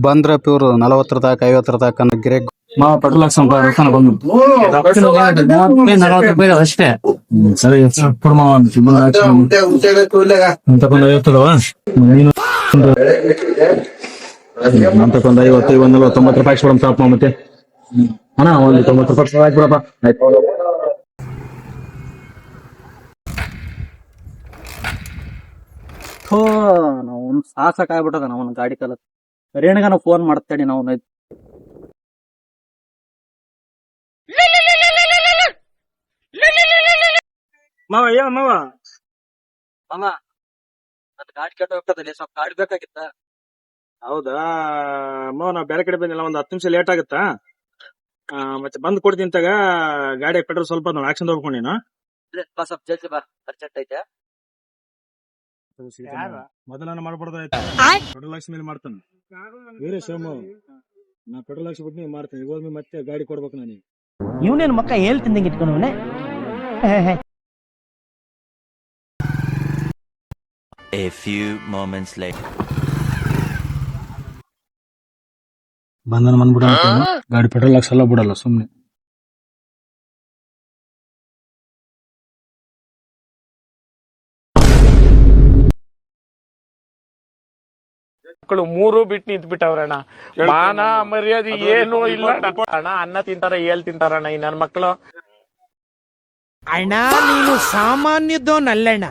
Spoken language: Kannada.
ಬಂದ್ರ ಪ್ಯೂರ್ 40 ತನಕ 50 ತನಕ ಗಿರೇಕ್ ಪೆಟ್ರೋಲ್ ಹಾಕ್ಸಂಪ ರೊಕ್ಕನ ಬಂದು 40 ರೂಪಾಯಿ ಅಷ್ಟೇ. ಸರಿ ಕೊಡ್ಮ ತಗೊಂಡು ಇರ್ತದವ ನೀನು ತಗೊಂಡು 50 1 90 ರೂಪಾಯಿ ಕೊಡಮ್ ಸಾಪ್ ಮತ್ತೆ ಅಣ್ಣ ಒಂದು 90 ರೂಪಾಯಿ ಹಾಕ್ಬಿಡಪ್ಪ. ಆಯ್ತು ನಾವು ಸಾಸಕ್ ಆಗ್ಬಿಟ್ಟದ ನಾವು ಗಾಡಿ ಕಲತ್ ರೇಣಗ ನಾವು ಫೋನ್ ಮಾಡ್ತೇನೆ ನಾವು ಮಾವ ಏ ಮಾವ ಅಮ್ಮ ನನ್ ಗಾಡಿ ಕೆಟ್ಟ ಹೋಗ್ತದಲ್ಲಿ ಸ್ವಲ್ಪ ಗಾಡಿ ಬೇಕಾಗಿತ್ತ. ಹೌದಾ ಮಾವ ನಾವ್ ಬೇರೆ ಕಡೆ ಬಂದಿಲ್ಲ, ಒಂದ್ 10 ನಿಮಿಷ ಲೇಟ್ ಆಗುತ್ತಾ? ಮತ್ತೆ ಬಂದ್ ಕೊಡ್ತೀನಿ ತಗ. ಗಾಡಿ ಪೆಟ್ರೋಲ್ ಸ್ವಲ್ಪ ನೋಡಿ ಹಾಕ್ಸಂದ್ ಹೋಗ್ಕೊಂಡು ನೀನು ಸ್ವಲ್ಪ ಜಲ್ದಿ ಬಾ, ಅರ್ಜೆಂಟ್ ಐತೆ. ಮೊದಲನ್ನ ಮಾಡ್ಬಿಡ್ದಾಯ್ತು, ಪೆಟ್ರೋಲ್ ಹಾಕ್ಸ್ ಮೇಲೆ ಮಾಡ್ತಾನೆ ಬೇರೆ ಸೋಮ. ನಾ ಪೆಟ್ರೋಲ್ ಹಾಕ್ಸ್ಬಿಟ್ಟು ನೀವು ಮಾಡ್ತೇನೆ. ಇವಾಗ ಮತ್ತೆ ಗಾಡಿ ಕೊಡ್ಬೇಕು ನಾನು. ಇವನೇನು ಮಕ್ಕ ಹೇಳ್ತಿಂದಂಗೆ ಇಟ್ಕೊಂಡವನೆ. A few moments later. ಬಂದನ ಬಂದ್ಬಿಡ ಗಾಡಿ ಪೆಟ್ರೋಲ್ ಹಾಕ್ಸಲ್ಲ ಬಿಡಲ್ಲ ಸುಮ್ನೆ. ಮಕ್ಕಳು 3 ಬಿಟ್ಟು ನಿಂತ್ ಬಿಟ್ಟವ್ರಣ್ಣ. ಮಾನ ಮರ್ಯಾದೆ ಏನು ಇಲ್ಲ ಅಣ್ಣ. ಅನ್ನ ತಿಂತಾರ ತಿಂತಾರಣ್ಣ ಈ ನನ್ ಮಕ್ಕಳು. ಅಣ್ಣ ನೀನು ಸಾಮಾನ್ಯದೋನಲ್ಲಣ್ಣ.